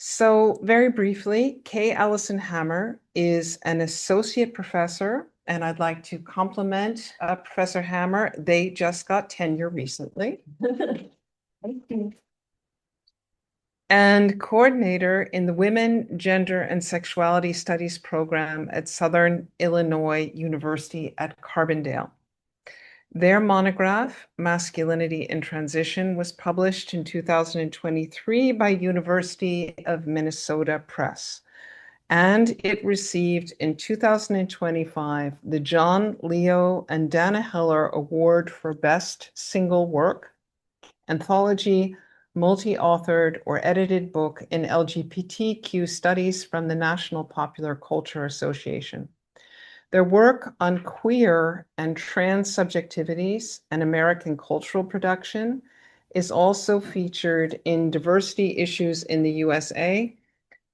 So very briefly, Kay Allison Hammer is an associate professor, and I'd like to compliment Professor Hammer. They just got tenure recently. And coordinator in the Women, Gender, and Sexuality Studies program at Southern Illinois University at Carbondale. Their monograph, Masculinity in Transition, was published in 2023 by University of Minnesota Press. And it received in 2025 the John Leo and Dana Heller Award for Best Single Work, Anthology, Multi-Authored or Edited Book in LGBTQ Studies from the National Popular Culture Association. Their work on queer and trans subjectivities and American cultural production is also featured in Diversity Issues in the USA,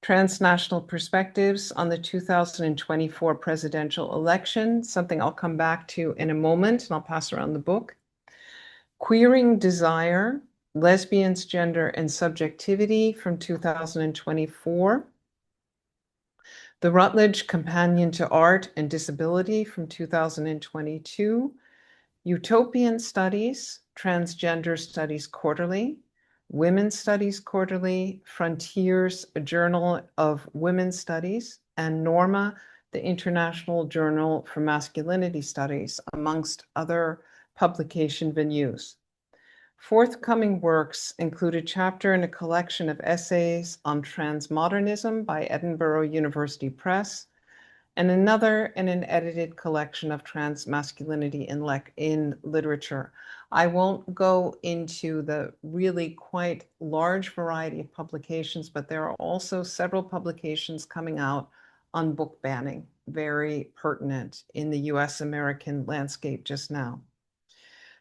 Transnational Perspectives on the 2024 presidential election, something I'll come back to in a moment, and I'll pass around the book. Queering Desire, Lesbians, Gender, and Subjectivity from 2024. The Routledge Companion to Art and Disability from 2022. Utopian Studies, Transgender Studies Quarterly, Women's Studies Quarterly, Frontiers, a Journal of Women's Studies, and Norma, the International Journal for Masculinity Studies, amongst other publication venues. Forthcoming works include a chapter in a collection of essays on transmodernism by Edinburgh University Press, and another in an edited collection of trans masculinity in literature. I won't go into the really quite large variety of publications, but there are also several publications coming out on book banning, very pertinent in the US-American landscape just now.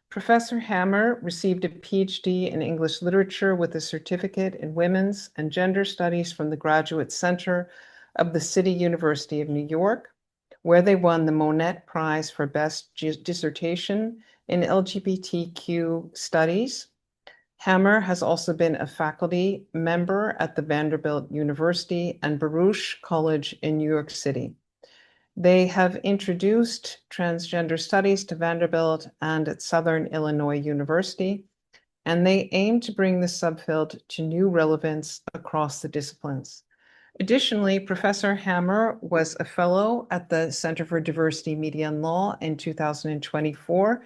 Professor Hammer received a PhD in English literature with a certificate in women's and gender studies from the Graduate Center of the City University of New York, where they won the Monette Prize for Best Dissertation in LGBTQ Studies. Hammer has also been a faculty member at the Vanderbilt University and Baruch College in New York City. They have introduced transgender studies to Vanderbilt and at Southern Illinois University, and they aim to bring the subfield to new relevance across the disciplines. Additionally, Professor Hammer was a fellow at the Center for Diversity, Media, and Law in 2024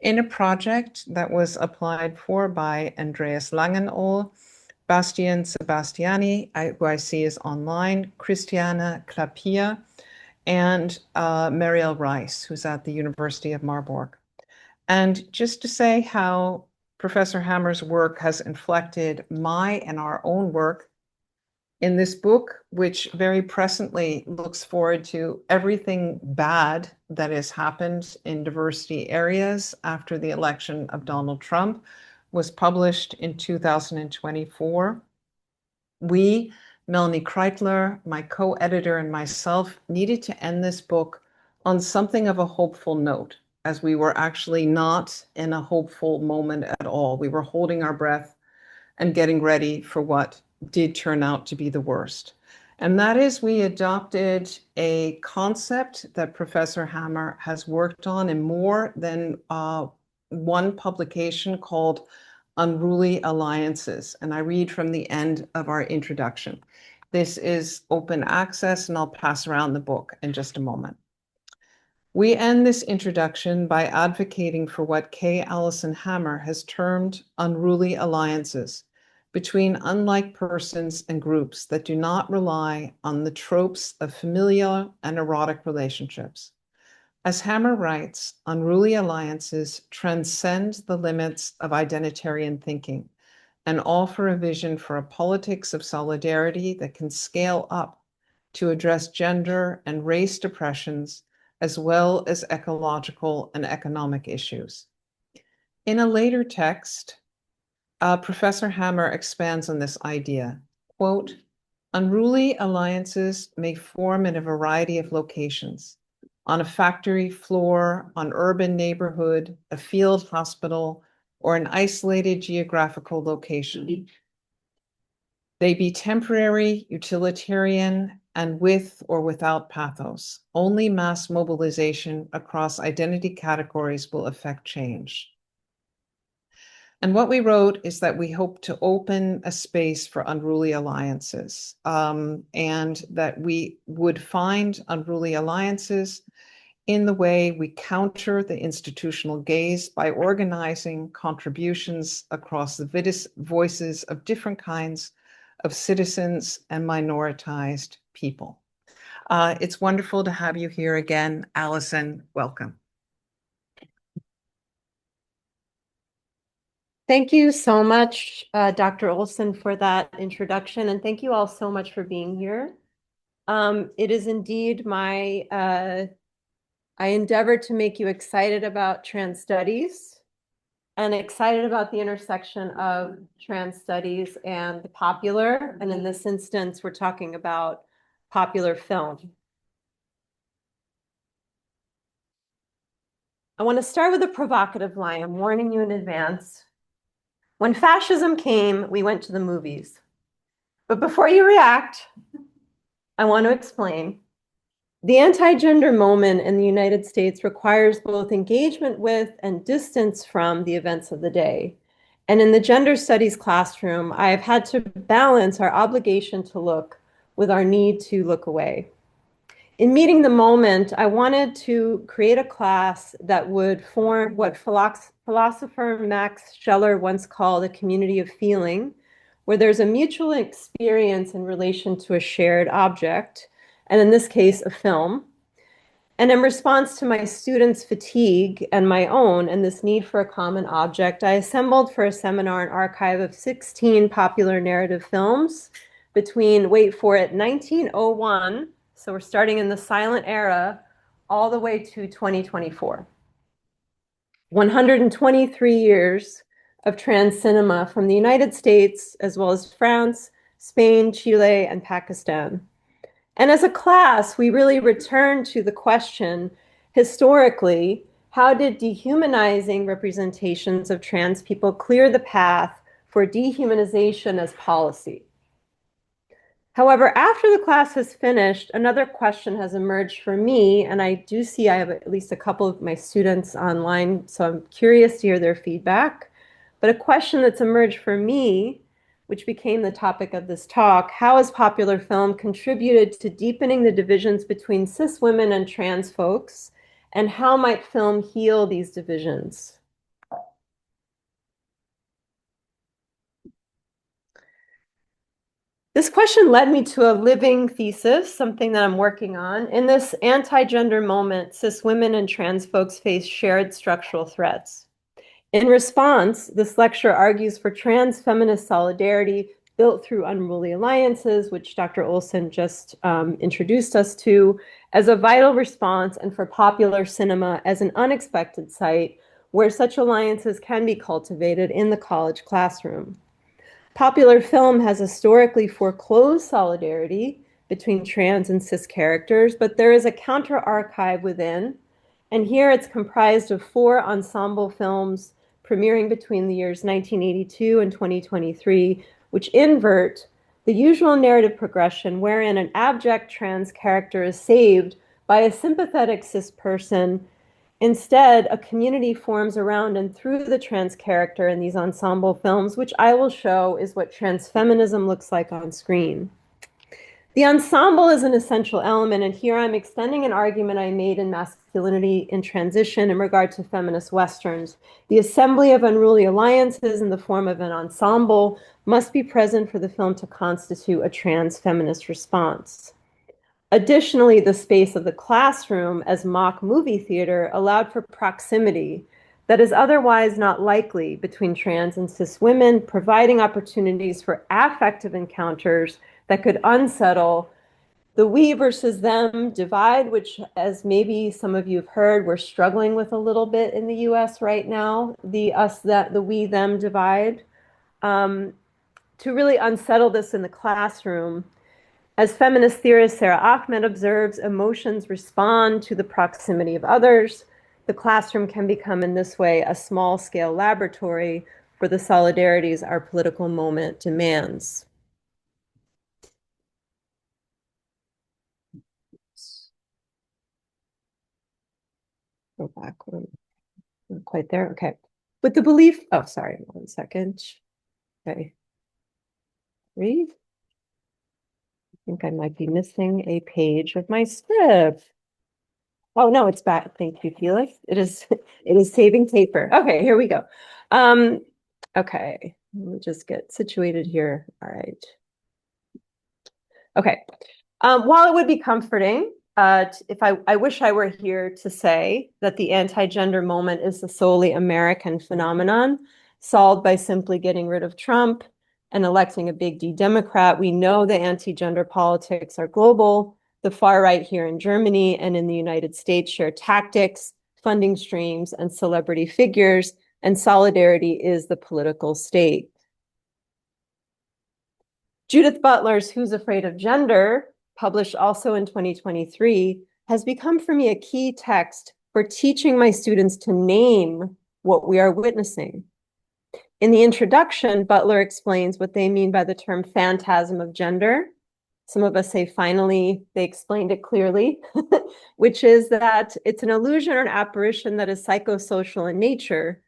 in a project that was applied for by Andreas Langenohl, Bastian Sebastiani, who I see is online, Christiana Klapia, and Marielle Rice, who's at the University of Marburg. And just to say how Professor Hammer's work has inflected my and our own work in this book, which very presently looks forward to everything bad that has happened in diversity areas after the election of Donald Trump, was published in 2024. We, Melanie Kreitler, my co-editor, and myself needed to end this book on something of a hopeful note, as we were actually not in a hopeful moment at all. We were holding our breath and getting ready for what did turn out to be the worst. And that is, we adopted a concept that Professor Hammer has worked on in more than one publication called Unruly Alliances. And I read from the end of our introduction. This is open access, and I'll pass around the book in just a moment. We end this introduction by advocating for what Kay Allison Hammer has termed unruly alliances between unlike persons and groups that do not rely on the tropes of familial and erotic relationships. As Hammer writes, unruly alliances transcend the limits of identitarian thinking and offer a vision for a politics of solidarity that can scale up to address gender and race depressions, as well as ecological and economic issues. In a later text, Professor Hammer expands on this idea. Quote, unruly alliances may form in a variety of locations, on a factory floor, on urban neighborhood, a field hospital, or an isolated geographical location. They be temporary, utilitarian, and with or without pathos. Only mass mobilization across identity categories will affect change. And what we wrote is that we hope to open a space for unruly alliances, and that we would find unruly alliances in the way we counter the institutional gaze by organizing contributions across the voices of different kinds of citizens and minoritized people. It's wonderful to have you here again, Allison. Welcome. Thank you so much, Dr. Olson, for that introduction, and thank you all so much for being here. It is indeed I endeavor to make you excited about trans studies and excited about the intersection of trans studies and the popular, and in this instance, we're talking about popular film. I want to start with a provocative line. I'm warning you in advance. When fascism came, we went to the movies. But before you react, I want to explain. The anti-gender moment in the United States requires both engagement with and distance from the events of the day. And in the gender studies classroom, I have had to balance our obligation to look with our need to look away. In meeting the moment, I wanted to create a class that would form what philosopher Max Scheler once called a community of feeling, where there's a mutual experience in relation to a shared object, and in this case, a film. And in response to my students' fatigue and my own and this need for a common object, I assembled for a seminar an archive of 16 popular narrative films between, wait for it, 1901, so we're starting in the silent era, all the way to 2024. 123 years of trans cinema from the United States, as well as France, Spain, Chile, and Pakistan. And as a class, we really return to the question, historically, how did dehumanizing representations of trans people clear the path for dehumanization as policy? However, after the class has finished, another question has emerged for me, and I do see I have at least a couple of my students online, so I'm curious to hear their feedback. But a question that's emerged for me, which became the topic of this talk, how has popular film contributed to deepening the divisions between cis women and trans folks, and how might film heal these divisions? This question led me to a living thesis, something that I'm working on. In this anti-gender moment, cis women and trans folks face shared structural threats. In response, this lecture argues for trans feminist solidarity built through unruly alliances, which Dr. Olson just introduced us to, as a vital response, and for popular cinema as an unexpected site where such alliances can be cultivated in the college classroom. Popular film has historically foreclosed solidarity between trans and cis characters, but there is a counter archive within, and here it's comprised of 4 ensemble films premiering between the years 1982 and 2023, which invert the usual narrative progression wherein an abject trans character is saved by a sympathetic cis person. Instead, a community forms around and through the trans character in these ensemble films, which I will show is what trans feminism looks like on screen. The ensemble is an essential element, and here I'm extending an argument I made in Masculinity in Transition in regard to feminist Westerns. The assembly of unruly alliances in the form of an ensemble must be present for the film to constitute a trans feminist response. Additionally, the space of the classroom as mock movie theater allowed for proximity that is otherwise not likely between trans and cis women, providing opportunities for affective encounters that could unsettle the we versus them divide, which, as maybe some of you have heard, we're struggling with a little bit in the US right now, the we them divide. To really unsettle this in the classroom, as feminist theorist Sarah Ahmed observes, emotions respond to the proximity of others. The classroom can become, in this way, a small-scale laboratory for the solidarities our political moment demands. backward. Not quite there. Okay. With the belief, oh, sorry, 1 second. Okay. Read. I think I might be missing a page of my script. Oh no, it's back. Thank you, Felix. It is it is saving paper. Okay, here we go. Okay, let me just get situated here. All right. Okay. While it would be comforting, if I wish I were here to say that the anti-gender moment is a solely American phenomenon, solved by simply getting rid of Trump and electing a big D Democrat. We know the anti-gender politics are global. The far right here in Germany and in the United States share tactics, funding streams, and celebrity figures, and solidarity is the political state. Judith Butler's Who's Afraid of Gender, published also in 2023, has become for me a key text for teaching my students to name what we are witnessing. In the introduction, Butler explains what they mean by the term phantasm of gender. Some of us say finally they explained it clearly, which is that it's an illusion or an apparition that is psychosocial in nature.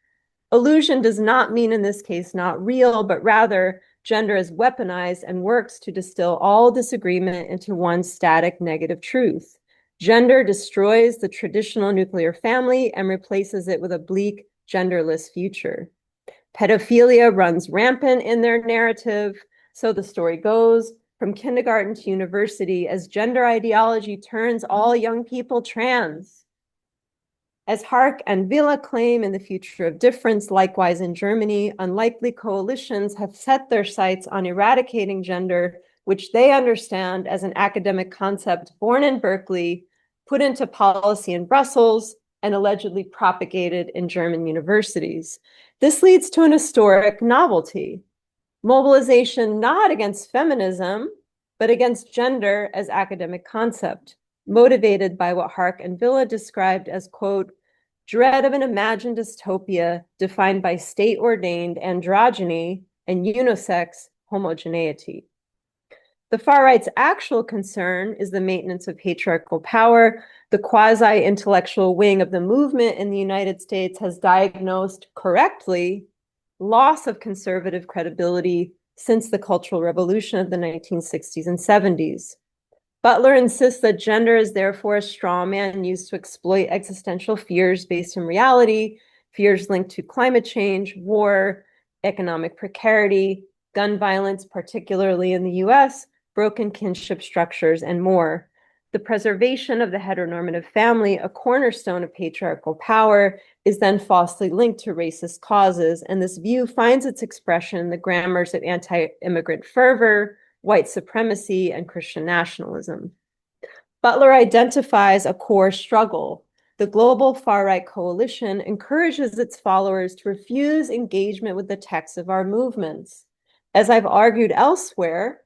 Illusion does not mean in this case not real, but rather gender is weaponized and works to distill all disagreement into one static negative truth. Gender destroys the traditional nuclear family and replaces it with a bleak, genderless future. Pedophilia runs rampant in their narrative, so the story goes, from kindergarten to university, as gender ideology turns all young people trans. As Hark and Villa claim in The Future of Difference, likewise in Germany, unlikely coalitions have set their sights on eradicating gender, which they understand as an academic concept born in Berkeley, put into policy in Brussels, and allegedly propagated in German universities. This leads to an historic novelty. Mobilization not against feminism, but against gender as academic concept, motivated by what Hark and Villa described as, quote, dread of an imagined dystopia defined by state-ordained androgyny and unisex homogeneity. The far right's actual concern is the maintenance of patriarchal power. The quasi-intellectual wing of the movement in the United States has diagnosed correctly loss of conservative credibility since the Cultural Revolution of the 1960s and 70s. Butler insists that gender is therefore a straw man used to exploit existential fears based in reality, fears linked to climate change, war, economic precarity, gun violence, particularly in the US, broken kinship structures, and more. The preservation of the heteronormative family, a cornerstone of patriarchal power, is then falsely linked to racist causes, and this view finds its expression in the grammars of anti-immigrant fervor, white supremacy, and Christian nationalism. Butler identifies a core struggle. The global far-right coalition encourages its followers to refuse engagement with the texts of our movements. As I've argued elsewhere,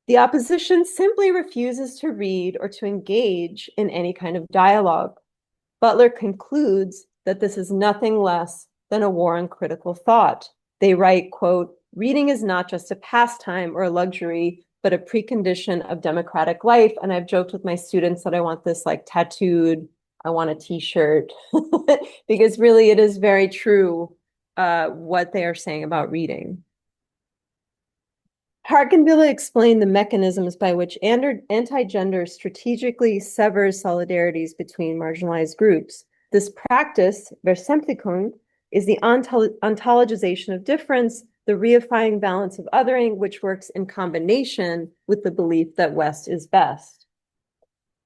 the opposition simply refuses to read or to engage in any kind of dialogue. Butler concludes that this is nothing less than a war on critical thought. They write, quote, reading is not just a pastime or a luxury, but a precondition of democratic life. And I've joked with my students that I want this like tattooed. I want a t-shirt because really it is very true what they are saying about reading. Hark and Villa explain the mechanisms by which anti-gender strategically severs solidarities between marginalized groups. This practice, Versemplichung, is the ontologization of difference, the reifying balance of othering, which works in combination with the belief that West is best.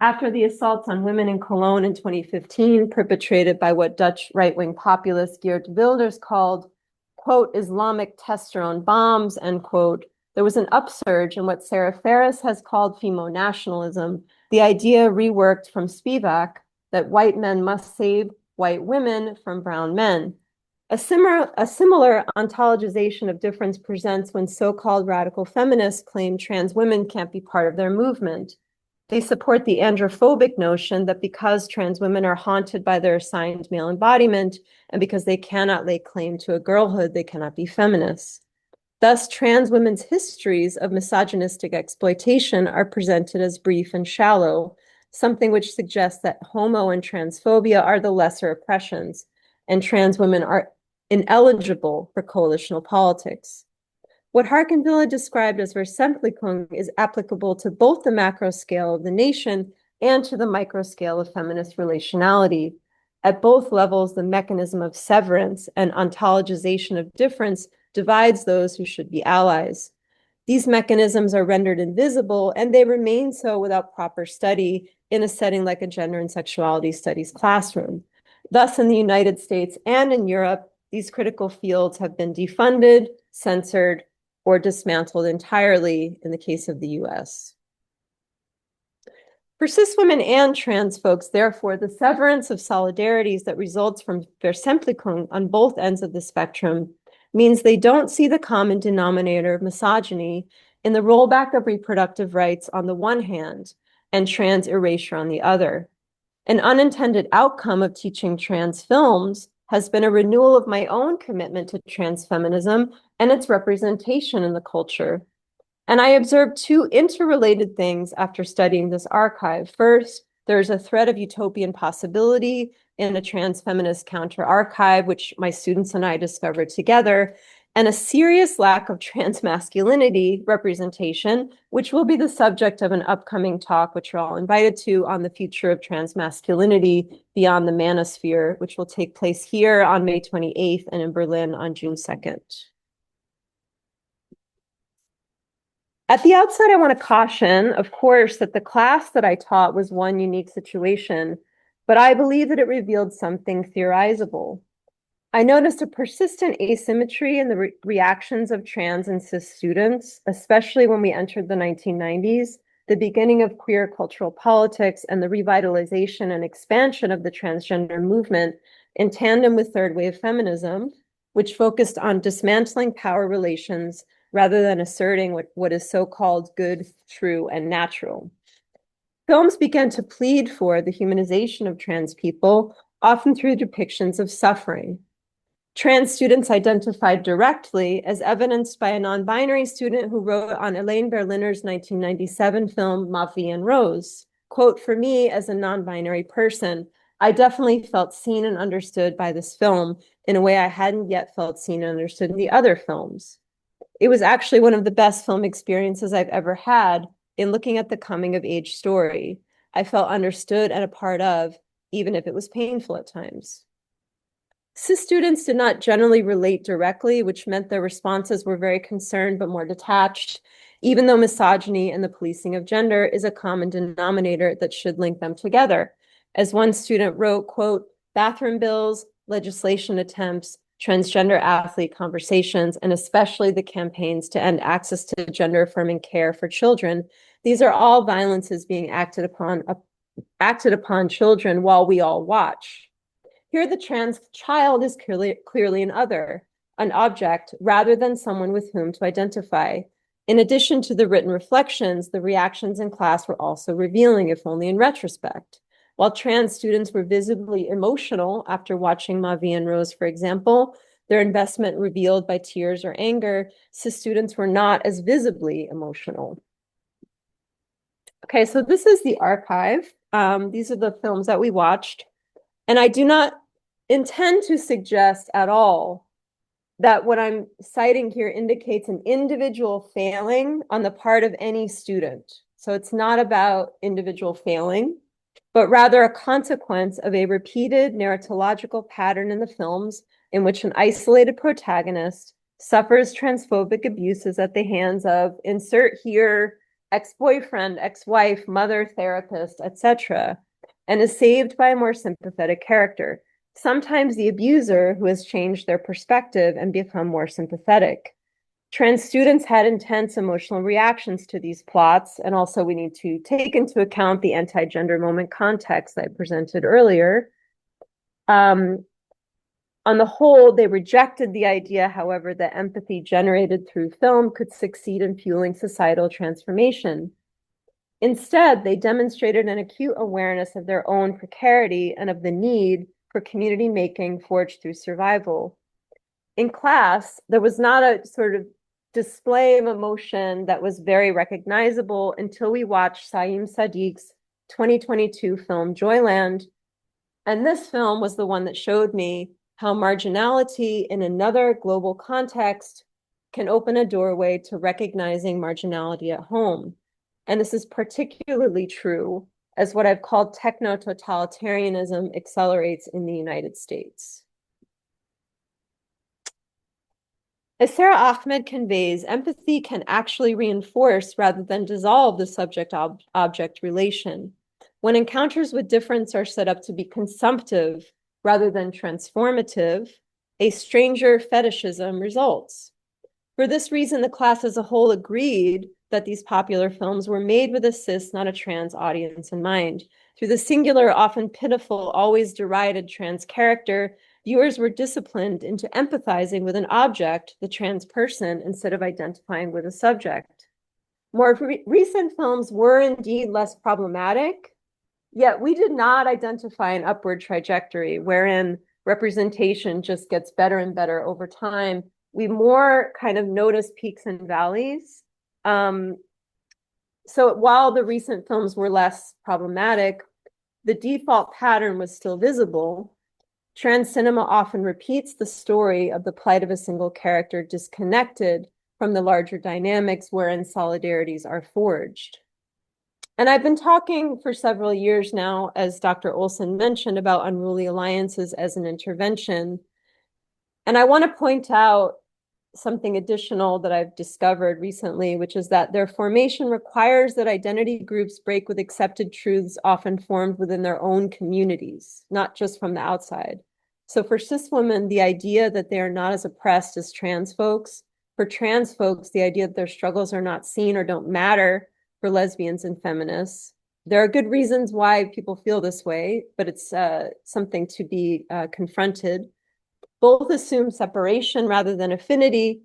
After the assaults on women in Cologne in 2015, perpetrated by what Dutch right-wing populist Geert Wilders called, quote, Islamic testosterone bombs, end quote, there was an upsurge in what Sarah Ferris has called femo-nationalism, the idea reworked from Spivak that white men must save white women from brown men. A similar ontologization of difference presents when so-called radical feminists claim trans women can't be part of their movement. They support the androphobic notion that because trans women are haunted by their assigned male embodiment and because they cannot lay claim to a girlhood, they cannot be feminists. Thus, trans women's histories of misogynistic exploitation are presented as brief and shallow. something which suggests that homo and transphobia are the lesser oppressions, and trans women are ineligible for coalitional politics. What Harkenvilla described as Versemplichung is applicable to both the macro scale of the nation and to the micro scale of feminist relationality. At both levels, the mechanism of severance and ontologization of difference divides those who should be allies. These mechanisms are rendered invisible, and they remain so without proper study in a setting like a gender and sexuality studies classroom. Thus, in the United States and in Europe, these critical fields have been defunded, censored, or dismantled entirely in the case of the US. For cis women and trans folks, therefore, the severance of solidarities that results from Versemplichung on both ends of the spectrum means they don't see the common denominator of misogyny in the rollback of reproductive rights on the one hand and trans erasure on the other. An unintended outcome of teaching trans films has been a renewal of my own commitment to trans feminism and its representation in the culture. And I observed two interrelated things after studying this archive. First, there's a thread of utopian possibility in a trans feminist counter archive, which my students and I discovered together, and a serious lack of trans masculinity representation, which will be the subject of an upcoming talk, which you're all invited to, on the future of trans masculinity beyond the manosphere, which will take place here on May 28th and in Berlin on June 2nd. At the outset, I want to caution, of course, that the class that I taught was one unique situation, but I believe that it revealed something theorizable. I noticed a persistent asymmetry in the reactions of trans and cis students, especially when we entered the 1990s, the beginning of queer cultural politics, and the revitalization and expansion of the transgender movement in tandem with third wave feminism, which focused on dismantling power relations rather than asserting what is so-called good, true, and natural. Films began to plead for the humanization of trans people, often through depictions of suffering. Trans students identified directly, as evidenced by a non-binary student who wrote on Elaine Berliner's 1997 film, Ma Vie en Rose, quote, "For me, as a non-binary person, I definitely felt seen and understood by this film in a way I hadn't yet felt seen and understood in the other films. It was actually one of the best film experiences I've ever had in looking at the coming of age story. I felt understood and a part of, even if it was painful at times." Cis students did not generally relate directly, which meant their responses were very concerned but more detached, even though misogyny and the policing of gender is a common denominator that should link them together. As one student wrote, quote, "Bathroom bills, legislation attempts, transgender athlete conversations, and especially the campaigns to end access to gender-affirming care for children, these are all violences being acted upon children while we all watch. Here, the trans child is clearly an other, an object, rather than someone with whom to identify. In addition to the written reflections, the reactions in class were also revealing, if only in retrospect. While trans students were visibly emotional after watching Ma Vie en Rose, for example, their investment revealed by tears or anger, cis students were not as visibly emotional." Okay, so this is the archive. These are the films that we watched. And I do not intend to suggest at all that what I'm citing here indicates an individual failing on the part of any student. So it's not about individual failing, but rather a consequence of a repeated narratological pattern in the films in which an isolated protagonist suffers transphobic abuses at the hands of, insert here, ex-boyfriend, ex-wife, mother, therapist, etc., and is saved by a more sympathetic character, sometimes the abuser who has changed their perspective and become more sympathetic. Trans students had intense emotional reactions to these plots, and also we need to take into account the anti-gender moment context I presented earlier. On the whole, they rejected the idea, however, that empathy generated through film could succeed in fueling societal transformation. Instead, they demonstrated an acute awareness of their own precarity and of the need for community making forged through survival. In class, there was not a sort of display of emotion that was very recognizable until we watched Saim Sadiq's 2022 film Joyland. And this film was the one that showed me how marginality in another global context can open a doorway to recognizing marginality at home. And this is particularly true as what I've called techno-totalitarianism accelerates in the United States. As Sarah Ahmed conveys, empathy can actually reinforce rather than dissolve the subject-object relation. When encounters with difference are set up to be consumptive rather than transformative, a stranger fetishism results. For this reason, the class as a whole agreed that these popular films were made with a cis, not a trans audience in mind. Through the singular, often pitiful, always derided trans character, viewers were disciplined into empathizing with an object, the trans person, instead of identifying with a subject. More recent films were indeed less problematic, yet we did not identify an upward trajectory wherein representation just gets better and better over time. We more kind of notice peaks and valleys. So while the recent films were less problematic, the default pattern was still visible. Trans cinema often repeats the story of the plight of a single character disconnected from the larger dynamics wherein solidarities are forged. And I've been talking for several years now, as Dr. Olson mentioned, about unruly alliances as an intervention. And I want to point out something additional that I've discovered recently, which is that their formation requires that identity groups break with accepted truths often formed within their own communities, not just from the outside. So for cis women, the idea that they are not as oppressed as trans folks, for trans folks, the idea that their struggles are not seen or don't matter for lesbians and feminists. There are good reasons why people feel this way, but it's something to be confronted. Both assume separation rather than affinity,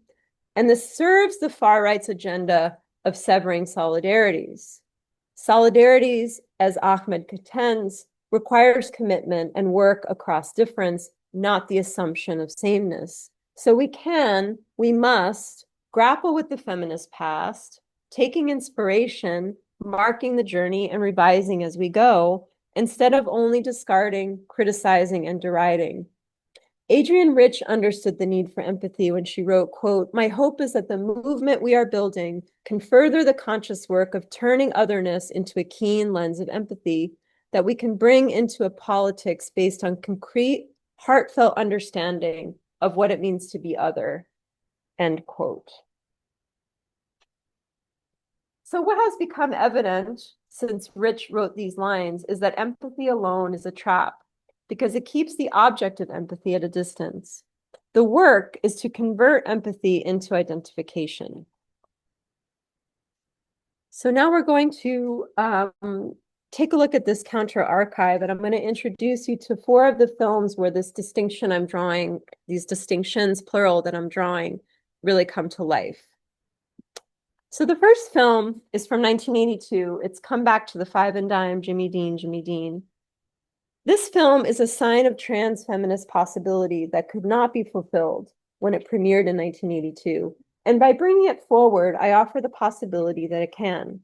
and this serves the far right's agenda of severing solidarities. Solidarities, as Ahmed contends, requires commitment and work across difference, not the assumption of sameness. So we must grapple with the feminist past, taking inspiration, marking the journey, and revising as we go, instead of only discarding, criticizing, and deriding. Adrienne Rich understood the need for empathy when she wrote, quote, "My hope is that the movement we are building can further the conscious work of turning otherness into a keen lens of empathy that we can bring into a politics based on concrete, heartfelt understanding of what it means to be other," end quote. So what has become evident since Rich wrote these lines is that empathy alone is a trap, because it keeps the object of empathy at a distance. The work is to convert empathy into identification. So now we're going to take a look at this counter archive, and I'm going to introduce you to 4 of the films where this distinction I'm drawing, these distinctions, plural, that I'm drawing, really come to life. So the first film is from 1982. It's Come Back to the Five and Dime, Jimmy Dean, Jimmy Dean. This film is a sign of trans feminist possibility that could not be fulfilled when it premiered in 1982. And by bringing it forward, I offer the possibility that it can.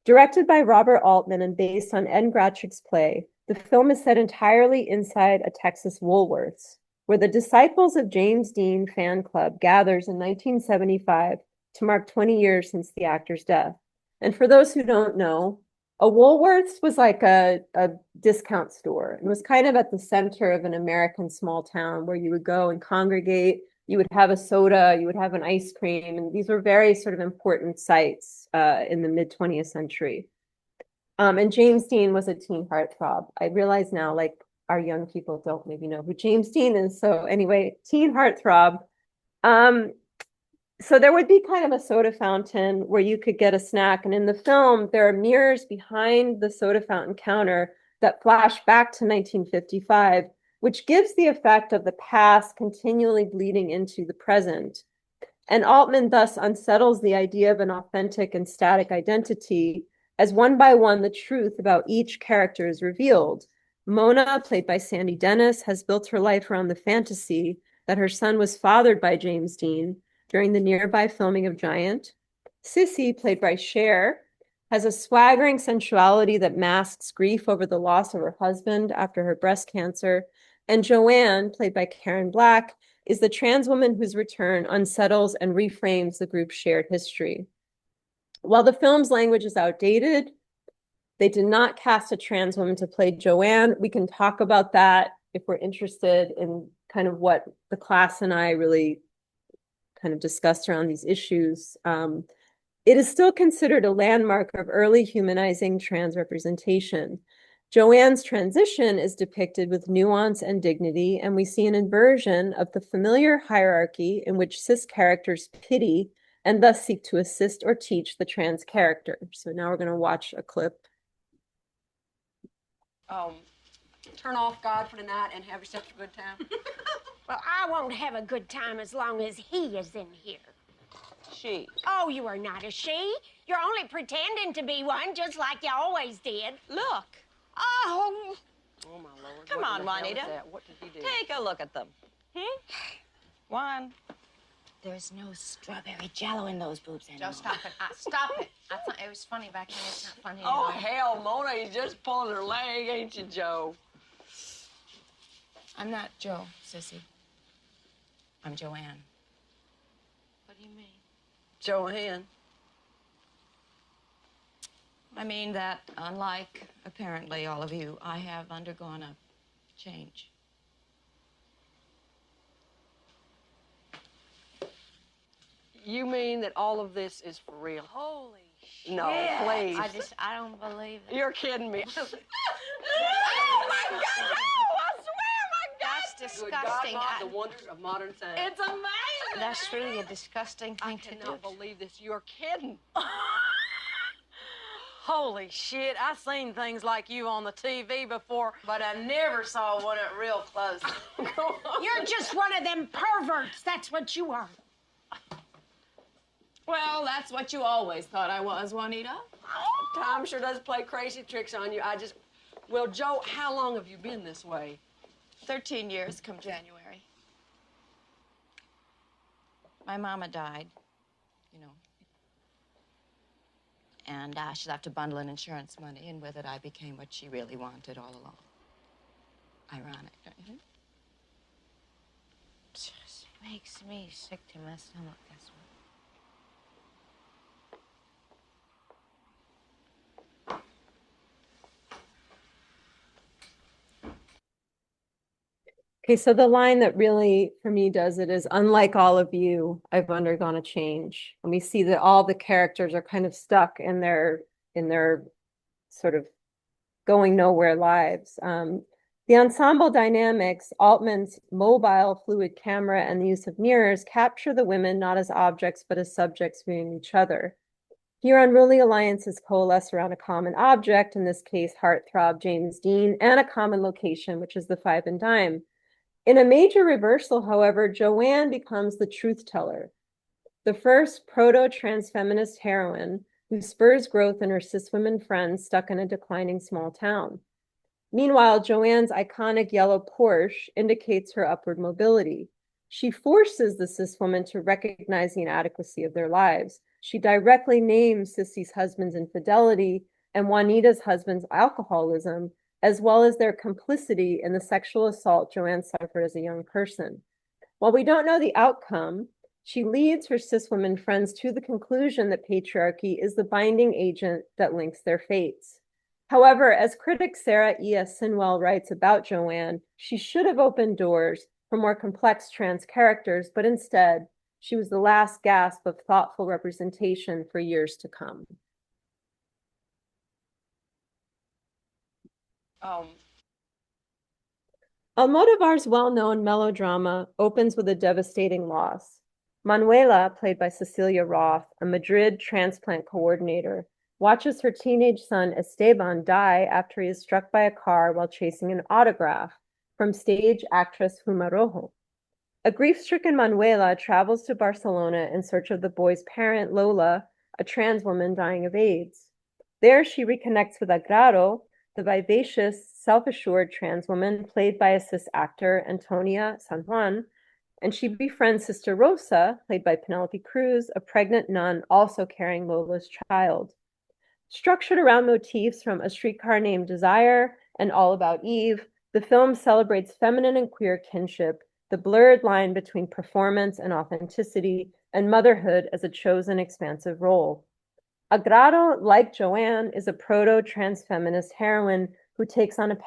Directed by Robert Altman and based on Ed Gratrick's play, the film is set entirely inside a Texas Woolworths, where the Disciples of James Dean fan club gathers in 1975 to mark 20 years since the actor's death. And for those who don't know, a Woolworths was like a discount store. It was kind of at the center of an American small town where you would go and congregate. You would have a soda, you would have an ice cream, and these were very sort of important sites in the mid-20th century. And James Dean was a teen heartthrob. I realize now, like, our young people don't maybe know who James Dean is. So anyway, teen heartthrob. So there would be kind of a soda fountain where you could get a snack. And in the film, there are mirrors behind the soda fountain counter that flash back to 1955, which gives the effect of the past continually bleeding into the present. And Altman thus unsettles the idea of an authentic and static identity as one by one the truth about each character is revealed. Mona, played by Sandy Dennis, has built her life around the fantasy that her son was fathered by James Dean during the nearby filming of Giant. Sissy, played by Cher, has a swaggering sensuality that masks grief over the loss of her husband after her breast cancer. And Joanne, played by Karen Black, is the trans woman whose return unsettles and reframes the group's shared history. While the film's language is outdated, they did not cast a trans woman to play Joanne. We can talk about that if we're interested in kind of what the class and I really kind of discussed around these issues. It is still considered a landmark of early humanizing trans representation. Joanne's transition is depicted with nuance and dignity, and we see an inversion of the familiar hierarchy in which cis characters pity and thus seek to assist or teach the trans character. So now we're going to watch a clip. Turn off God for tonight and have yourself a good time. Well, I won't have a good time as long as he is in here. She. Oh, you are not a she. You're only pretending to be one, just like you always did. Look. Oh. Oh, my Lord. Come on, Juanita. What did he do? Take a look at them. One. There's no strawberry jello in those boobs anymore. Joe, stop it. Stop it. I thought it was funny back then. It's not funny Oh, anymore. hell, Mona, you just pulling her leg, ain't you, Joe? I'm not Joe, sissy. I'm Joanne. What do you mean? Joanne. I mean that, unlike, apparently, all of you, I have undergone a change. You mean that all of this is for real? Holy shit. No, please. I don't believe it. You're kidding me. Oh, my God, no! I swear, my God! That's Good God, disgusting. Mom, the wonders of modern science. It's amazing! That's really a disgusting I thing to do. cannot believe this. You're kidding. Holy shit, I've seen things like you on the TV before, but I never saw one at real close. You're just one of them perverts. That's what you are. Well, that's what you always thought I was, Juanita. Time sure does play crazy tricks on you. Well, Joe, how long have you been this way? 13 years come January. My mama died, you know. And she left a bundle of insurance money, and with it I became what she really wanted all along. Ironic, don't you think? Just makes me sick to my stomach, this one. Okay, so the line that really, for me, does it is, unlike all of you, I've undergone a change. And we see that all the characters are kind of stuck in their sort of going nowhere lives. The ensemble dynamics, Altman's mobile fluid camera and the use of mirrors capture the women not as objects, but as subjects viewing each other. Here, unruly alliances coalesce around a common object, in this case, heartthrob James Dean, and a common location, which is the Five and Dime. In a major reversal, however, Joanne becomes the truth teller, the first proto-transfeminist heroine who spurs growth in her cis women friends stuck in a declining small town. Meanwhile, Joanne's iconic yellow Porsche indicates her upward mobility. She forces the cis woman to recognize the inadequacy of their lives. She directly names Sissy's husband's infidelity and Juanita's husband's alcoholism, as well as their complicity in the sexual assault Joanne suffered as a young person. While we don't know the outcome, she leads her cis women friends to the conclusion that patriarchy is the binding agent that links their fates. However, as critic Sarah E.S. Sinwell writes about Joanne, she should have opened doors for more complex trans characters, but instead, she was the last gasp of thoughtful representation for years to come. Almodovar's well-known melodrama opens with a devastating loss. Manuela, played by Cecilia Roth, a Madrid transplant coordinator, watches her teenage son Esteban die after he is struck by a car while chasing an autograph from stage actress Huma Rojo. A grief-stricken Manuela travels to Barcelona in search of the boy's parent, Lola, a trans woman dying of AIDS. There, she reconnects with Agrado, the vivacious, self-assured trans woman played by a cis actor, Antonia San Juan, and she befriends Sister Rosa, played by Penelope Cruz, a pregnant nun also carrying Lola's child. Structured around motifs from A Streetcar Named Desire and All About Eve, the film celebrates feminine and queer kinship, the blurred line between performance and authenticity, and motherhood as a chosen expansive role. Agrado, like Joanne, is a proto-transfeminist heroine who takes on a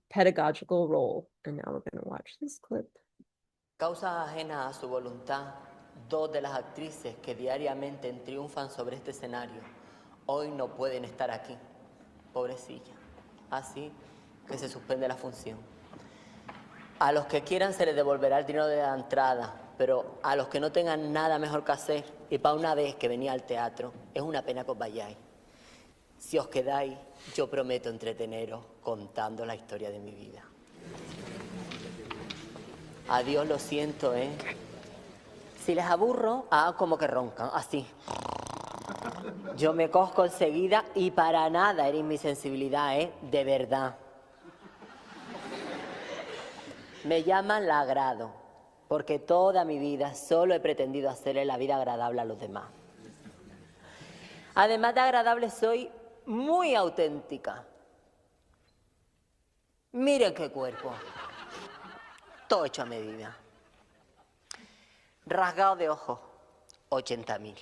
pedagogical role. And now we're going to watch this clip. Causas ajenas a su voluntad, dos de las actrices que diariamente triunfan sobre este escenario hoy no pueden estar aquí. Pobrecilla. Así que se suspende la función. A los que quieran se les devolverá el dinero de la entrada, pero a los que no tengan nada mejor que hacer, y para una vez que venía al teatro, es una pena que os vayáis. Si os quedáis, yo prometo entreteneros contando la historia de mi vida. Adiós, lo siento, ¿eh? Si les aburro, hagan como que roncan, así. Yo me cosco enseguida y para nada eres mi sensibilidad, ¿eh? De verdad. Me llaman la agrado, porque toda mi vida solo he pretendido hacerle la vida agradable a los demás. Además de agradable, soy muy auténtica. Miren qué cuerpo. Todo hecho a medida. Rasgado de ojos, 80.000.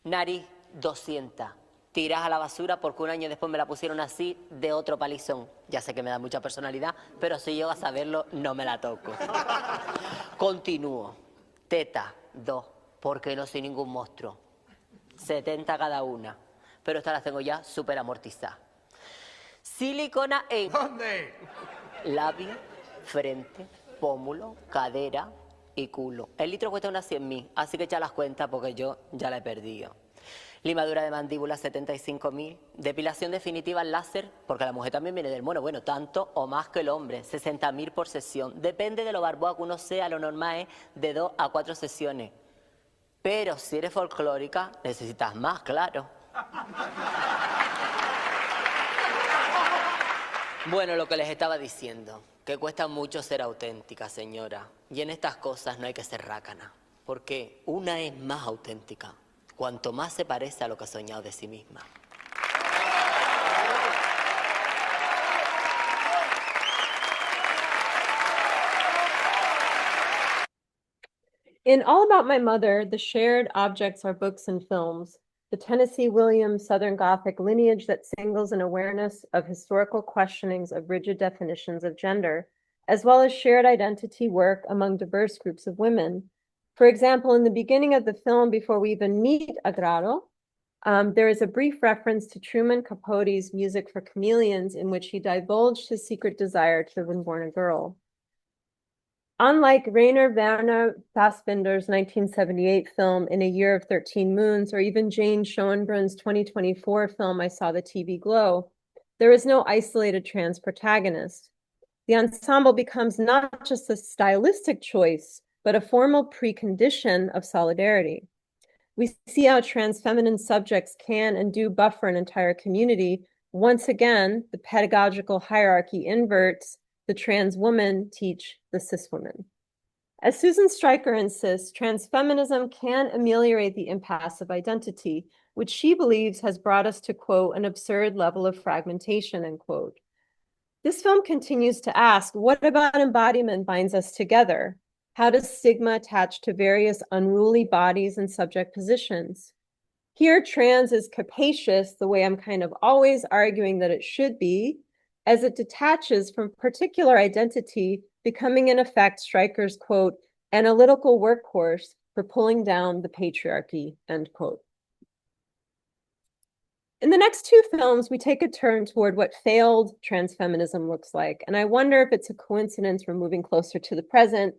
Nariz, 200. Tiras a la basura porque un año después me la pusieron así de otro palizón. Ya sé que me da mucha personalidad, pero si llego a saberlo, no me la toco. Continúo. Teta, 2, porque no soy ningún monstruo. 70 cada una. Pero estas las tengo ya súper amortizadas. Silicona en... ¿Dónde? Labio, frente, pómulo, cadera y culo. El litro cuesta unas 100.000, así que echa las cuentas porque yo ya la he perdido. Limadura de mandíbula, 75.000. Depilación definitiva en láser, porque la mujer también viene del mono. Bueno, tanto o más que el hombre, 60.000 por sesión. Depende de lo barboa que uno sea, lo normal es de 2 a 4 sesiones. Pero si eres folclórica, necesitas más, claro. Bueno, lo que les estaba diciendo, que cuesta mucho ser auténtica, señora. Y en estas cosas no hay que ser rácana, porque una es más auténtica cuanto más se parece a lo que ha soñado de sí misma. In All About My Mother, the shared objects are books and films, the Tennessee Williams Southern Gothic lineage that singles an awareness of historical questionings of rigid definitions of gender, as well as shared identity work among diverse groups of women. For example, in the beginning of the film, before we even meet Agrado, there is a brief reference to Truman Capote's Music for Chameleons, in which he divulged his secret desire to have been born a girl. Unlike Rainer Werner Fassbinder's 1978 film In a Year of 13 Moons, or even Jane Schoenbrun's 2024 film I Saw the TV Glow, there is no isolated trans protagonist. The ensemble becomes not just a stylistic choice, but a formal precondition of solidarity. We see how trans feminine subjects can and do buffer an entire community. Once again, the pedagogical hierarchy inverts. The trans woman teach the cis woman. As Susan Stryker insists, transfeminism can ameliorate the impasse of identity, which she believes has brought us to, quote, an absurd level of fragmentation, end quote. This film continues to ask, what about embodiment binds us together? How does stigma attach to various unruly bodies and subject positions? Here, trans is capacious, the way I'm kind of always arguing that it should be, as it detaches from particular identity, becoming in effect Stryker's, quote, analytical workhorse for pulling down the patriarchy, end quote. In the next two films, we take a turn toward what failed transfeminism looks like, and I wonder if it's a coincidence we're moving closer to the present.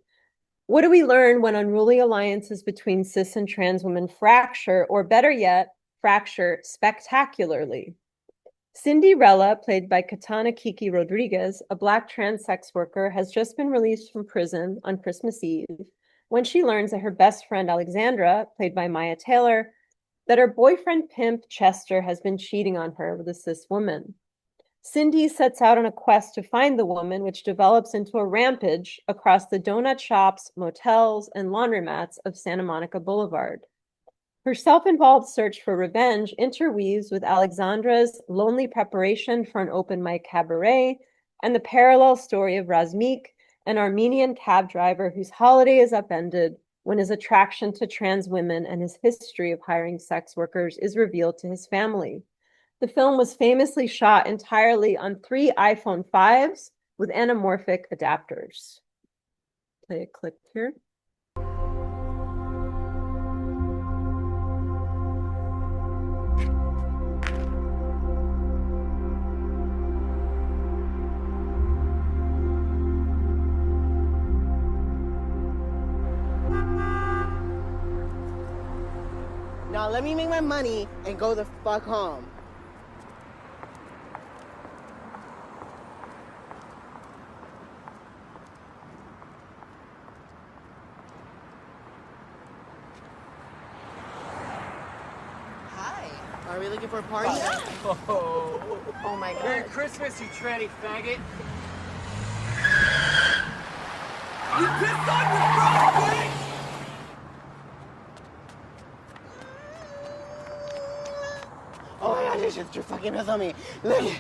What do we learn when unruly alliances between cis and trans women fracture, or better yet, fracture spectacularly? Cinderella, played by Katana Kiki Rodriguez, a Black trans sex worker, has just been released from prison on Christmas Eve when she learns that her best friend Alexandra, played by Maya Taylor, that her boyfriend pimp Chester has been cheating on her with a cis woman. Cindy sets out on a quest to find the woman, which develops into a rampage across the donut shops, motels, and laundromats of Santa Monica Boulevard. Her self-involved search for revenge interweaves with Alexandra's lonely preparation for an open mic cabaret and the parallel story of Razmik, an Armenian cab driver whose holiday is upended when his attraction to trans women and his history of hiring sex workers is revealed to his family. The film was famously shot entirely on 3 iPhone 5s with anamorphic adapters. Play a clip here. Now let me make my money and go the fuck home. Hi. Are we looking for a party? Oh my god. Merry Christmas, you tranny faggot. You pissed on your bro, bitch! Oh my god, you're fucking piss on me. Look.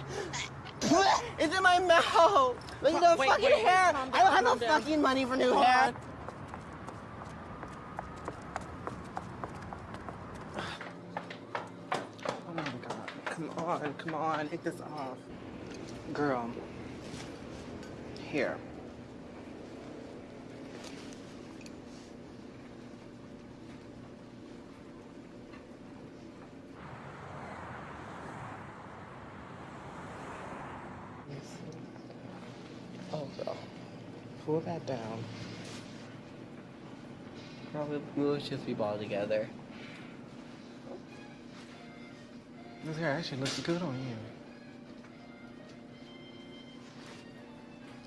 It's in my mouth. Look at the fucking hair. I don't have no fucking money for new hair. Oh my god. Come on. Take this off. Girl. Here. Oh, girl. Pull that down. Probably we'll just be ball together. This hair actually looks good on you.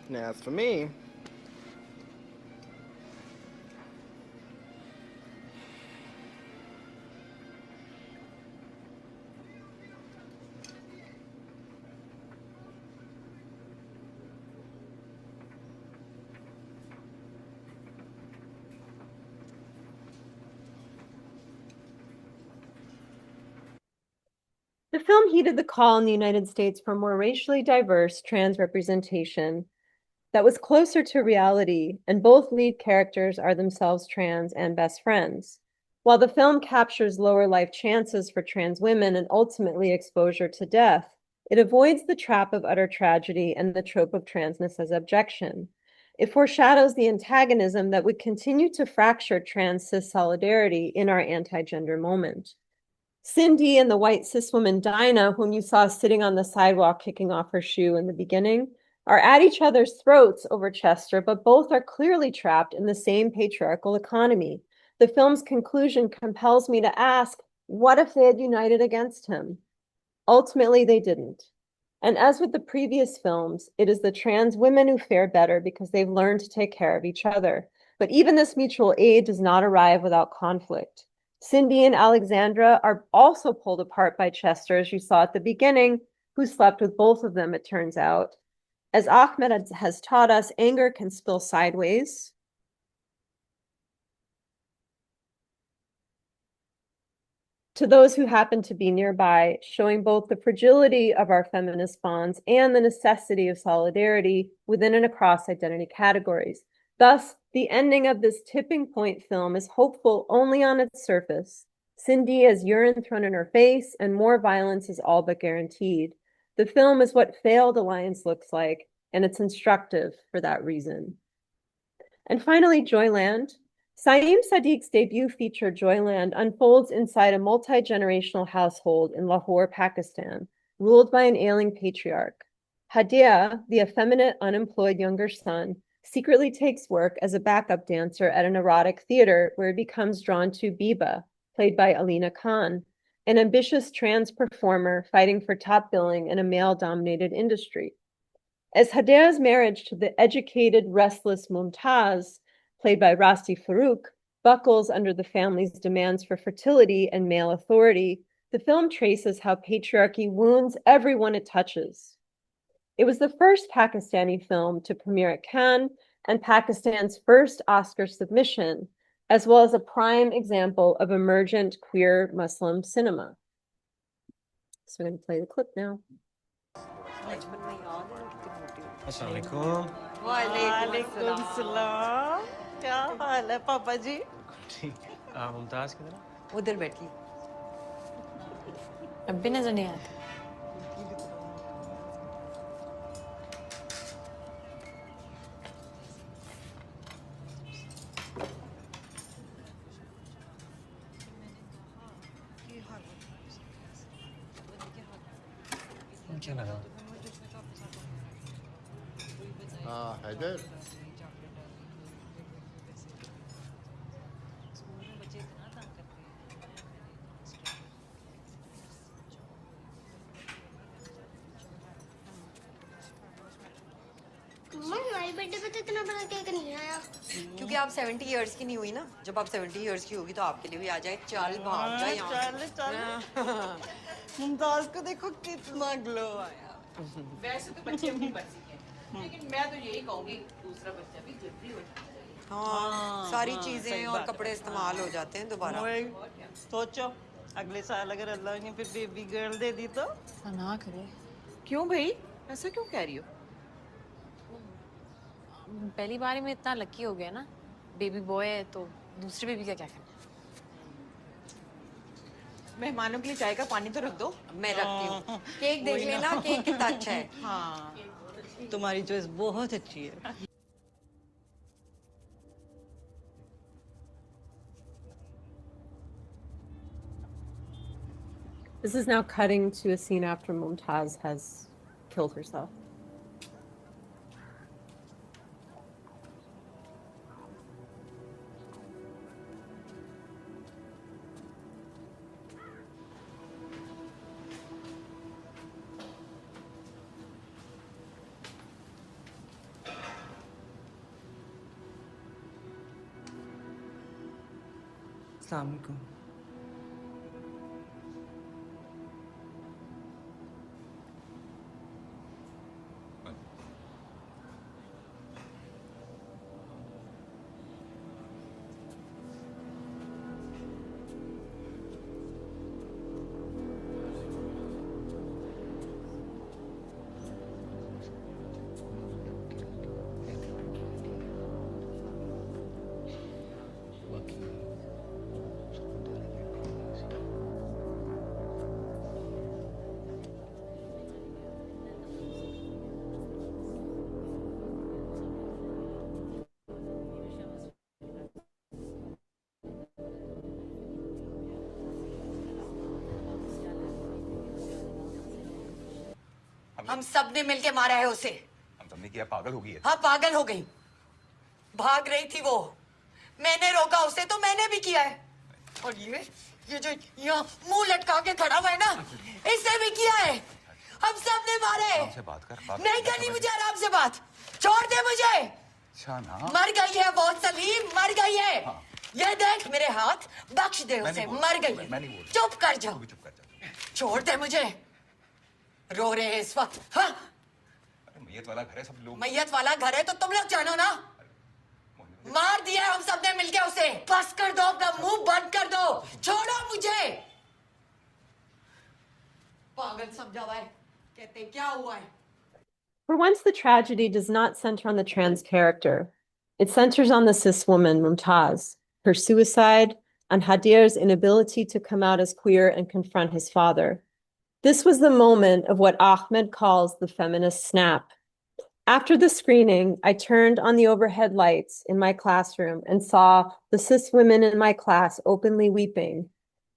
Now, as for me, The film heeded the call in the United States for more racially diverse trans representation that was closer to reality, and both lead characters are themselves trans and best friends. While the film captures lower life chances for trans women and ultimately exposure to death, it avoids the trap of utter tragedy and the trope of transness as abjection. It foreshadows the antagonism that would continue to fracture trans cis solidarity in our anti-gender moment. Cindy and the white cis woman Dinah, whom you saw sitting on the sidewalk kicking off her shoe in the beginning, are at each other's throats over Chester, but both are clearly trapped in the same patriarchal economy. The film's conclusion compels me to ask, what if they had united against him? Ultimately, they didn't. And as with the previous films, it is the trans women who fare better because they've learned to take care of each other. But even this mutual aid does not arrive without conflict. Cindy and Alexandra are also pulled apart by Chester, as you saw at the beginning, who slept with both of them, it turns out. As Ahmed has taught us, anger can spill sideways. To those who happen to be nearby, showing both the fragility of our feminist bonds and the necessity of solidarity within and across identity categories. Thus, the ending of this tipping point film is hopeful only on its surface. Cindy has urine thrown in her face, and more violence is all but guaranteed. The film is what failed alliance looks like, and it's instructive for that reason. And finally, Joyland. Saeem Sadiq's debut feature, Joyland, unfolds inside a multi-generational household in Lahore, Pakistan, ruled by an ailing patriarch. Hadia, the effeminate, unemployed younger son, secretly takes work as a backup dancer at an erotic theater where he becomes drawn to Biba, played by Alina Khan, an ambitious trans performer fighting for top billing in a male-dominated industry. As Hadia's marriage to the educated, restless Mumtaz, played by Rasti Farouk, buckles under the family's demands for fertility and male authority, the film traces how patriarchy wounds everyone it touches. It was the first Pakistani film to premiere at Cannes and Pakistan's first Oscar submission, as well as a prime example of emergent queer Muslim cinema. So I'm going to play the clip now. अस्सलामुअलैकुम। वालेकुम सलाम। क्या हाल है पापा जी? ठीक। मुमताज किधर है? उधर बैठी। अब भी नजर नहीं आता। क्या लगा? हाँ हैदर हमारे बर्थडे पे तो इतना बड़ा केक नहीं आया क्योंकि आप 70 इयर्स की नहीं हुई ना। जब आप 70 इयर्स की होगी तो आपके लिए भी आ जाए। चल भाग जा यहाँ। चल चल। मुमताज को देखो कितना ग्लो आया। वैसे तो बच्चे अपनी मर्जी के, लेकिन मैं तो यही कहूंगी दूसरा बच्चा भी जल्दी हो जाए। हाँ, सारी चीजें और कपड़े इस्तेमाल हो जाते हैं दोबारा। सोचो अगले साल अगर अल्लाह ने फिर बेबी गर्ल दे दी तो? ना करे। क्यों भाई, ऐसा क्यों कह रही हो? पहली बार में इतना लकी हो गया ना, बेबी बॉय है तो दूसरे बेबी का क्या करना? मेहमानों के लिए चाय का पानी तो रख दो। मैं रखती हूँ। केक देख लेना, केक कितना अच्छा है। हाँ, तुम्हारी चॉइस बहुत अच्छी है। This is now cutting to a scene after Mumtaz has killed herself. अस्सलाम वालेकुम। हम सब ने मिलके मारा है उसे। हम सबने किया, पागल हो गई है। हाँ, पागल हो गई। भाग रही थी वो, मैंने रोका उसे, तो मैंने भी किया है। और ये जो यहाँ मुंह लटका के खड़ा हुआ है ना, इसने भी किया है। हम सब ने मारे। हमसे बात कर। नहीं करनी मुझे आराम से बात। छोड़ दे मुझे। अच्छा ना। मर गई है वो, सलीम मर गई है। हाँ। ये देख मेरे हाथ, बख्श दे उसे। मर गई है। चुप कर जा। छोड़ दे मुझे। रो रहे हैं इस वक्त। हाँ? मैयत वाला घर है, सब लोग। मैयत वाला घर है तो तुम लोग जानो ना। मार दिया हम सबने मिलके उसे। बस कर दो, अपना मुंह बंद कर दो। छोड़ो मुझे। पागल समझा हुआ है। कहते क्या हुआ है? For once, the tragedy does not center on the trans character. It centers on the cis woman, Mumtaz, her suicide, and Hadir's inability to come out as queer and confront his father. This was the moment of what Ahmed calls the feminist snap. After the screening, I turned on the overhead lights in my classroom and saw the cis women in my class openly weeping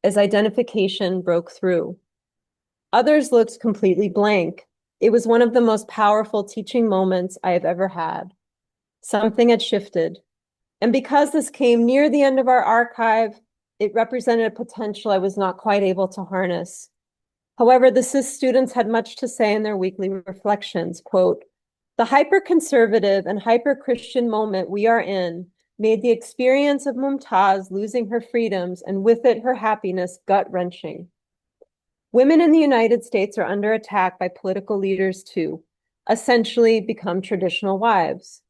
as identification broke through. Others looked completely blank. It was one of the most powerful teaching moments I have ever had. Something had shifted. And because this came near the end of our archive, it represented a potential I was not quite able to harness. However, the cis students had much to say in their weekly reflections. Quote, "The hyper-conservative and hyper-Christian moment we are in made the experience of Mumtaz losing her freedoms and with it her happiness gut-wrenching. Women in the United States are under attack by political leaders to essentially become traditional wives.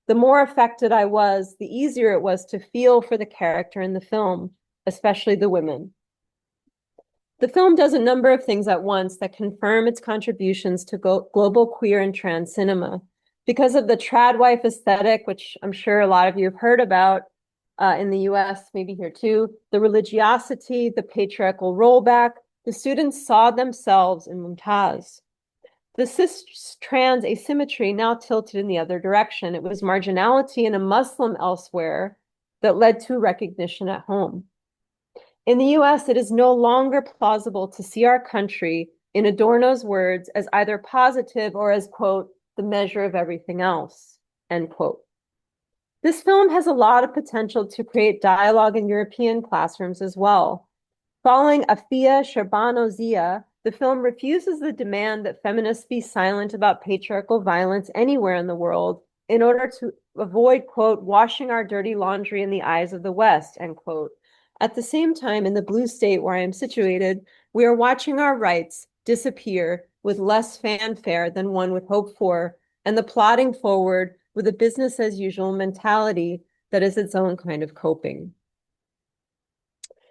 The more affected I was, the easier it was to feel for the character in the film, especially the women. The film does a number of things at once that confirm its contributions to global queer and trans cinema. Because of the trad wife aesthetic, which I'm sure a lot of you have heard about in the US, maybe here too, the religiosity, the patriarchal rollback, the students saw themselves in Mumtaz. The cis-trans asymmetry now tilted in the other direction. It was marginality in a Muslim elsewhere that led to recognition at home. In the US, it is no longer plausible to see our country, in Adorno's words, as either positive or as, quote, the measure of everything else, end quote. This film has a lot of potential to create dialogue in European classrooms as well. Following Afia Sherbano Zia, the film refuses the demand that feminists be silent about patriarchal violence anywhere in the world in order to avoid, quote, washing our dirty laundry in the eyes of the West, end quote. At the same time, in the blue state where I am situated, we are watching our rights disappear with less fanfare than one would hope for, and the plodding forward with a business as usual mentality that is its own kind of coping.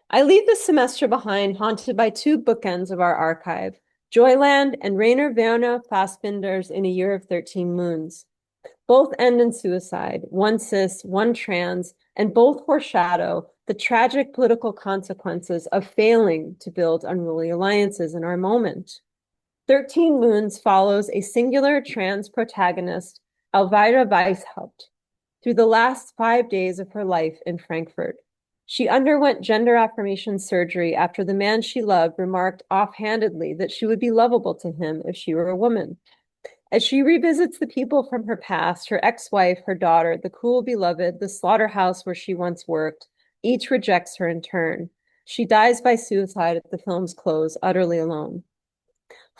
I leave this semester behind haunted by two bookends of our archive, Joyland and Rainer Werner Fassbinder's In a Year of 13 Moons. Both end in suicide, one cis, one trans, and both foreshadow the tragic political consequences of failing to build unruly alliances in our moment. 13 Moons follows a singular trans protagonist, Elvira Weishaupt, through the last 5 days of her life in Frankfurt. She underwent gender affirmation surgery after the man she loved remarked offhandedly that she would be lovable to him if she were a woman. As she revisits the people from her past, her ex-wife, her daughter, the cruel beloved, the slaughterhouse where she once worked, each rejects her in turn. She dies by suicide at the film's close, utterly alone.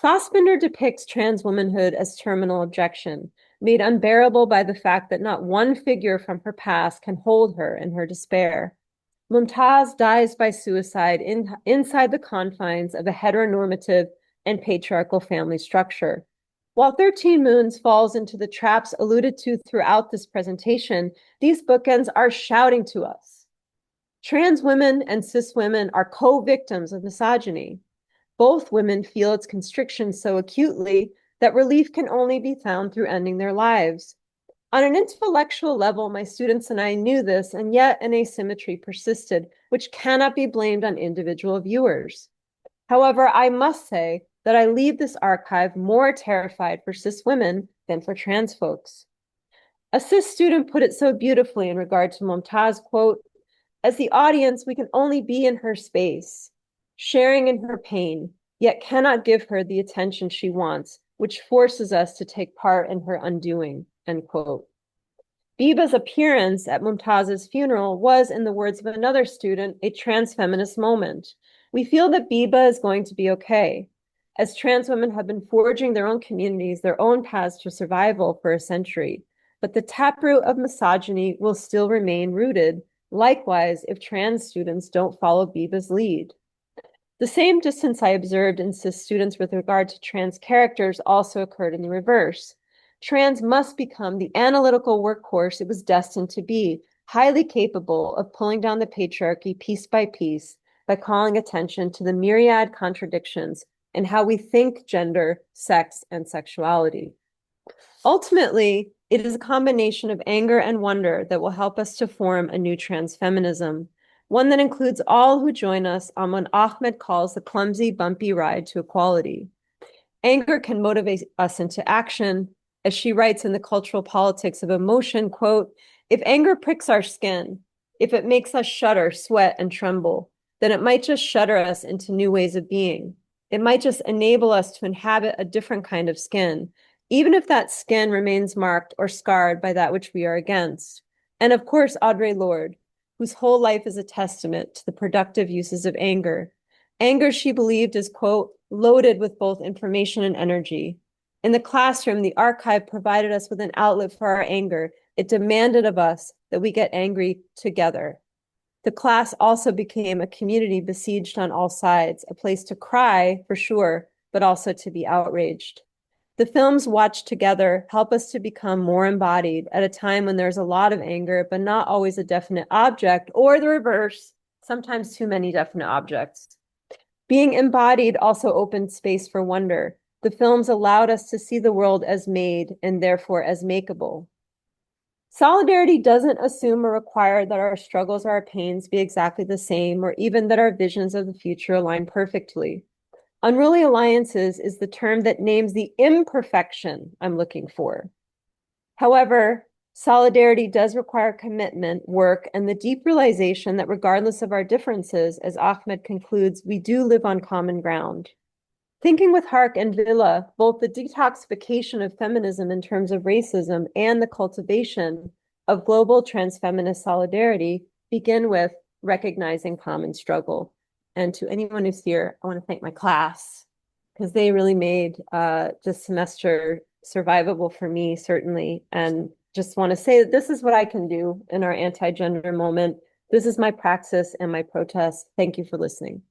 Fassbinder depicts trans womanhood as terminal objection, made unbearable by the fact that not one figure from her past can hold her in her despair. Mumtaz dies by suicide inside the confines of a heteronormative and patriarchal family structure. While 13 Moons falls into the traps alluded to throughout this presentation, these bookends are shouting to us. Trans women and cis women are co-victims of misogyny. Both women feel its constriction so acutely that relief can only be found through ending their lives. On an intellectual level, my students and I knew this, and yet an asymmetry persisted, which cannot be blamed on individual viewers. However, I must say that I leave this archive more terrified for cis women than for trans folks. A cis student put it so beautifully in regard to Mumtaz, quote, as the audience, we can only be in her space, sharing in her pain, yet cannot give her the attention she wants, which forces us to take part in her undoing, end quote. Biba's appearance at Mumtaz's funeral was, in the words of another student, a trans feminist moment. We feel that Biba is going to be okay, as trans women have been forging their own communities, their own paths to survival for a century. But the taproot of misogyny will still remain rooted, likewise if trans students don't follow Biba's lead. The same distance I observed in cis students with regard to trans characters also occurred in the reverse. Trans must become the analytical workhorse it was destined to be, highly capable of pulling down the patriarchy piece by piece by calling attention to the myriad contradictions in how we think gender, sex, and sexuality. Ultimately, it is a combination of anger and wonder that will help us to form a new trans feminism, one that includes all who join us on what Ahmed calls the clumsy, bumpy ride to equality. Anger can motivate us into action. As she writes in The Cultural Politics of Emotion, quote, if anger pricks our skin, if it makes us shudder, sweat, and tremble, then it might just shudder us into new ways of being. It might just enable us to inhabit a different kind of skin, even if that skin remains marked or scarred by that which we are against. And of course, Audre Lorde, whose whole life is a testament to the productive uses of anger. Anger, she believed, is, quote, loaded with both information and energy. In the classroom, the archive provided us with an outlet for our anger. It demanded of us that we get angry together. The class also became a community besieged on all sides, a place to cry, for sure, but also to be outraged. The films watched together help us to become more embodied at a time when there's a lot of anger, but not always a definite object, or the reverse, sometimes too many definite objects. Being embodied also opened space for wonder. The films allowed us to see the world as made and therefore as makeable. Solidarity doesn't assume or require that our struggles or our pains be exactly the same, or even that our visions of the future align perfectly. Unruly alliances is the term that names the imperfection I'm looking for. However, solidarity does require commitment, work, and the deep realization that regardless of our differences, as Ahmed concludes, we do live on common ground. Thinking with Hark and Villa, both the detoxification of feminism in terms of racism and the cultivation of global transfeminist solidarity begin with recognizing common struggle. And to anyone who's here, I want to thank my class because they really made this semester survivable for me, certainly. And just want to say that this is what I can do in our anti-gender moment. This is my praxis and my protest. Thank you for listening.